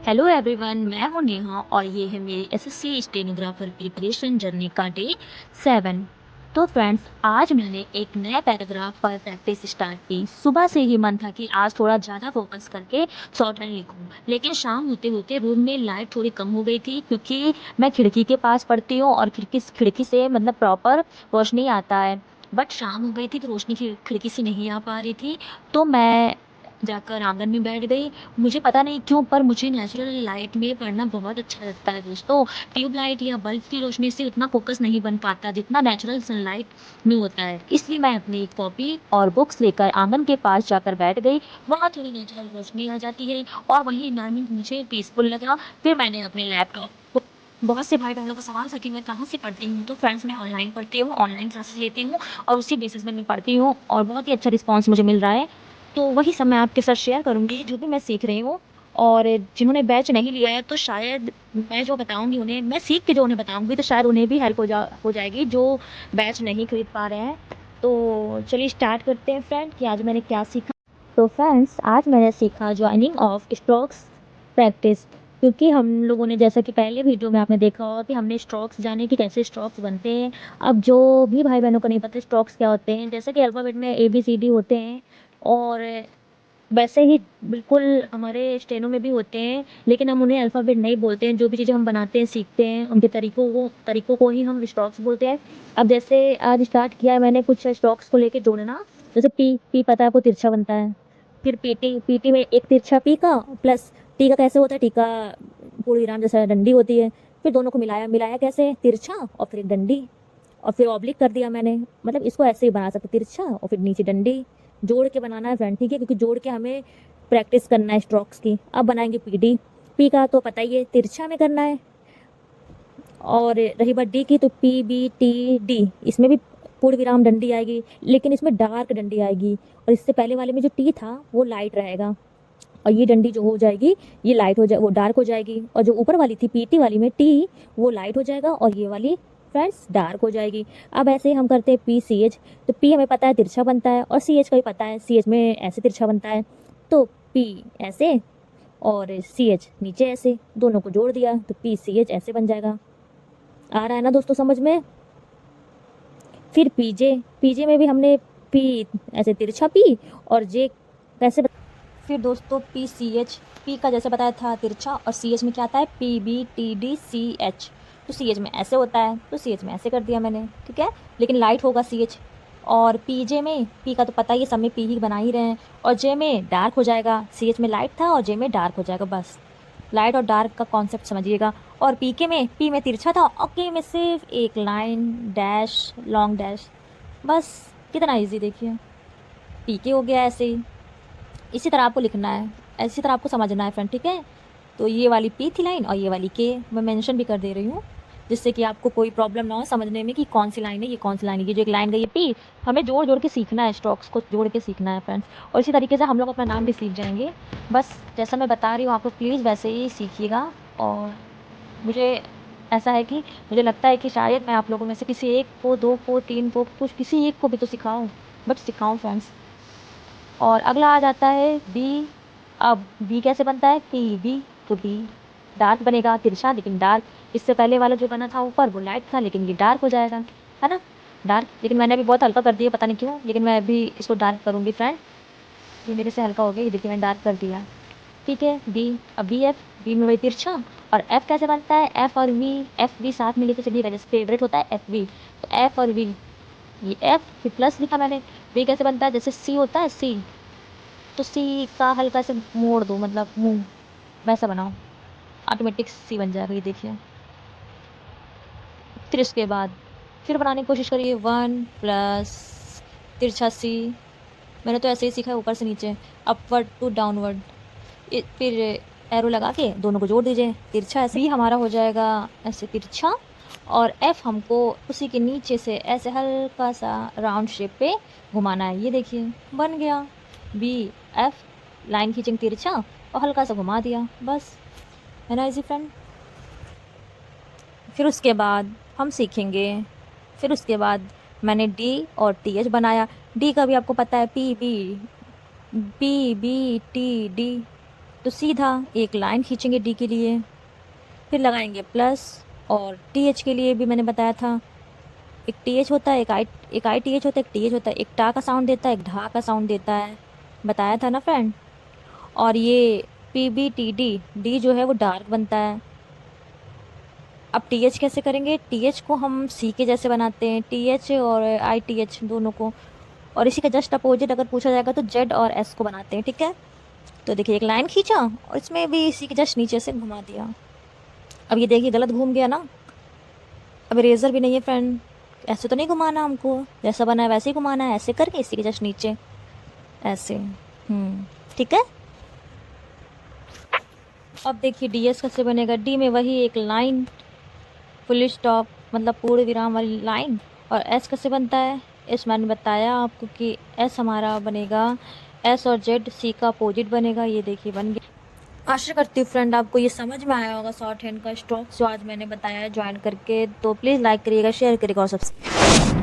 Hello everyone, मैं हूं नेहा और ये है मेरी एसएससी स्टेनोग्राफर प्रिपरेशन जर्नी का डे 7। तो फ्रेंड्स, आज मैंने एक नया पैराग्राफ पर प्रैक्टिस स्टार्ट की। सुबह से ही मन था कि आज थोड़ा ज़्यादा फोकस करके शॉर्ट हैंड लिखूं, लेकिन शाम होते होते रूम में लाइट थोड़ी कम हो गई थी, क्योंकि मैं खिड़की के पास पढ़ती हूँ और खिड़की से मतलब प्रॉपर रोशनी आता है। बट शाम हो गई थी तो रोशनी खिड़की से नहीं आ पा रही थी। तो मैं जाकर आंगन में बैठ गई। मुझे पता नहीं क्यों, पर मुझे नेचुरल लाइट में पढ़ना बहुत अच्छा लगता है दोस्तों। ट्यूबलाइट या बल्ब की रोशनी से उतना फोकस नहीं बन पाता जितना नेचुरल सनलाइट में होता है। इसलिए मैं अपनी कॉपी और बुक्स लेकर आंगन के पास जाकर बैठ गई। वहाँ थोड़ी नेचुरल रोशनी आ जाती है और वही इन्वायरमेंट मुझे पीसफुल लगा। फिर मैंने अपने लैपटॉप को बहुत से भाई बहनों को सवाल था कि मैं कहाँ से पढ़ती हूँ। तो फ्रेंड्स, मैं ऑनलाइन पढ़ती हूँ, ऑनलाइन क्लासेस लेती हूँ और उसी बेसिस पे मैं पढ़ती हूँ और बहुत ही अच्छा रिस्पॉन्स मुझे मिल रहा है। तो वही सब मैं आपके साथ शेयर करूँगी जो भी मैं सीख रही हूँ। और जिन्होंने बैच नहीं लिया है तो शायद मैं जो बताऊँगी उन्हें, मैं सीख के जो उन्हें बताऊँगी तो शायद उन्हें भी हेल्प हो जाएगी जो बैच नहीं खरीद पा रहे हैं। तो चलिए स्टार्ट करते हैं फ्रेंड कि आज मैंने क्या सीखा। तो फ्रेंड्स, आज मैंने सीखा जॉइनिंग ऑफ स्ट्रोक्स प्रैक्टिस। क्योंकि हम लोगों ने, जैसा कि पहले वीडियो में आपने देखा होगा कि हमने स्ट्रोक्स जाने कि कैसे स्ट्रोक्स बनते हैं। अब जो भी भाई बहनों को नहीं पता स्ट्रोक्स क्या होते हैं, जैसे कि अल्फ़ाबेट में ABCD होते हैं और वैसे ही बिल्कुल हमारे स्टेनो में भी होते हैं, लेकिन हम उन्हें अल्फ़ाबेट नहीं बोलते हैं। जो भी चीज़ें हम बनाते हैं, सीखते हैं, उनके तरीकों को ही हम स्ट्रोक्स बोलते हैं। अब जैसे आज स्टार्ट किया है मैंने कुछ स्ट्रोक्स को लेके जोड़ना। जैसे पी पी पता है आपको तिरछा बनता है। फिर पीटी में एक तिरछा पी का प्लस टी का कैसे होता है, टी का पूर्ण विराम जैसा डंडी होती है। फिर दोनों को मिलाया मिलाया कैसे, तिरछा और फिर एक डंडी और फिर ऑब्लिक कर दिया मैंने। मतलब इसको ऐसे ही बना सकते, तिरछा और फिर नीचे डंडी। जोड़ के बनाना है फ्रेंड, ठीक है, क्योंकि जोड़ के हमें प्रैक्टिस करना है स्ट्रोक्स की। अब बनाएंगे पीडी। पी का तो पता ही है, तिरछा में करना है। और रही बात डी की, तो PBTD, इसमें भी पूर्ण विराम डंडी आएगी, लेकिन इसमें डार्क डंडी आएगी। और इससे पहले वाले में जो टी था वो लाइट रहेगा और ये डंडी जो हो जाएगी ये लाइट हो जाए, वो डार्क हो जाएगी। और जो ऊपर वाली थी पीटी वाली में टी, वो लाइट हो जाएगा और ये वाली फ्रेंड्स डार्क हो जाएगी। अब ऐसे ही हम करते हैं PCH। तो पी हमें पता है तिरछा बनता है और CH का भी पता है, CH में ऐसे तिरछा बनता है। तो P ऐसे और CH नीचे ऐसे, दोनों को जोड़ दिया तो PCH ऐसे बन जाएगा। आ रहा है ना दोस्तों समझ में। फिर पीजे में भी हमने पी ऐसे तिरछा पी और जे कैसे। फिर दोस्तों PCH, पी का जैसे बताया था तिरछा और CH में क्या आता है, PBTDCH। तो CH में ऐसे होता है तो CH में ऐसे कर दिया मैंने, ठीक है, लेकिन लाइट होगा CH। और PJ में, पी का तो पता ही है, सब में पी ही बना ही रहे हैं। और जे में डार्क हो जाएगा, CH में लाइट था और जे में डार्क हो जाएगा। बस लाइट और डार्क का कॉन्सेप्ट समझिएगा। और पी में तिरछा था और के में सिर्फ एक लाइन डैश लॉन्ग डैश। बस कितना इजी देखिए, PK हो गया ऐसे ही। इसी तरह आपको लिखना है, इसी तरह आपको समझना है फ्रेंड, ठीक है। तो ये वाली P थी लाइन और ये वाली K मैं मेंशन भी कर दे रही हूँ, जिससे कि आपको कोई प्रॉब्लम ना हो समझने में कि कौन सी लाइन है, ये कौन सी लाइन है। ये जो एक लाइन गई है P, हमें जोड़ जोड़ के सीखना है, स्ट्रोक्स को जोड़ के सीखना है फ्रेंड्स। और इसी तरीके से हम लोग अपना नाम भी सीख जाएंगे। बस जैसा मैं बता रही हूँ आप लोग प्लीज़ वैसे ही सीखिएगा। और मुझे ऐसा है कि मुझे लगता है कि शायद मैं आप लोगों में से किसी एक को, दो को, तीन को, कुछ किसी एक को भी तो सिखाऊं, बट सिखाऊं फ्रेंड्स। और अगला आ जाता है बी। अब बी कैसे बनता है, PB। तो बी डार्क बनेगा, तिरछा लेकिन डार्क। इससे पहले वाला जो बना था ऊपर वो लाइट था, लेकिन ये डार्क हो जाएगा, है ना, डार्क। लेकिन मैंने अभी बहुत हल्का कर दिया, पता नहीं क्यों, लेकिन मैं अभी इसको डार्क करूँगी फ्रेंड। ये मेरे से हल्का हो गया, ये देखिए मैंने डार्क कर दिया, ठीक है। बी, अब बी में वही तिरछा। और एफ कैसे बनता है, एफ वी साथ में लेके चलिएगा, जैसे फेवरेट होता है FV। तो एफ और वी, ये एफ फिर प्लस लिखा मैंने। वी कैसे बनता है, जैसे सी होता है सी, तो सी का हल्का से मोड़ दो, मतलब मुंह वैसा बनाओ, ऑटोमेटिक सी बन जाएगा, ये देखिए। फिर इसके बाद फिर बनाने की कोशिश करिए, 1 प्लस तिरछा सी। मैंने तो ऐसे ही सीखा है, ऊपर से नीचे, अपवर्ड टू डाउनवर्ड। फिर एरो लगा के दोनों को जोड़ दीजिए, तिरछा ऐसे भी हमारा हो जाएगा ऐसे तिरछा। और एफ हमको उसी के नीचे से ऐसे हल्का सा राउंड शेप पे घुमाना है, ये देखिए बन गया BF। लाइन खींचेंगे तिरछा और हल्का सा घुमा दिया, बस, है ना इजी फ्रेंड। फिर उसके बाद हम सीखेंगे, फिर उसके बाद मैंने D और TH बनाया। D का भी आपको पता है, PBTD। तो सीधा एक लाइन खींचेंगे डी के लिए, फिर लगाएंगे प्लस, और टी एच के लिए भी मैंने बताया था, एक टी एच होता है, एक आई टी एच होता है, एक टी एच होता है, एक टा का साउंड देता है, एक ढा का साउंड देता है, बताया था ना फ्रेंड। और ये P B T D, D जो है वो डार्क बनता है। अब टी एच कैसे करेंगे, टी एच को हम सी के जैसे बनाते हैं, टी एच और आई टी एच दोनों को, और इसी का जस्ट अपोजिट अगर पूछा जाएगा तो जेड और एस को बनाते हैं, ठीक है। तो देखिए एक लाइन खींचा और इसमें भी इसी के जस्ट नीचे से घुमा दिया। अब ये देखिए गलत घूम गया ना। अब इरेजर भी नहीं है फ्रेंड, ऐसे तो नहीं घुमाना हमको, जैसा बना है वैसे ही घुमाना है, ऐसे करके इसी के जस्ट नीचे ऐसे। ठीक है। अब देखिए डी एस कैसे बनेगा, डी में वही एक लाइन फुल स्टॉप मतलब पूर्ण विराम वाली लाइन। और एस कैसे बनता है, एस मैंने बताया आपको कि एस हमारा बनेगा, एस और जेड सी का अपोजिट बनेगा। ये देखिए बन गया। आशा करती हूँ फ्रेंड आपको ये समझ में आया होगा शॉर्ट हैंड का स्ट्रोक्स जो आज मैंने बताया है ज्वाइन करके। तो प्लीज़ लाइक करिएगा, शेयर करिएगा और सब्सक्राइब।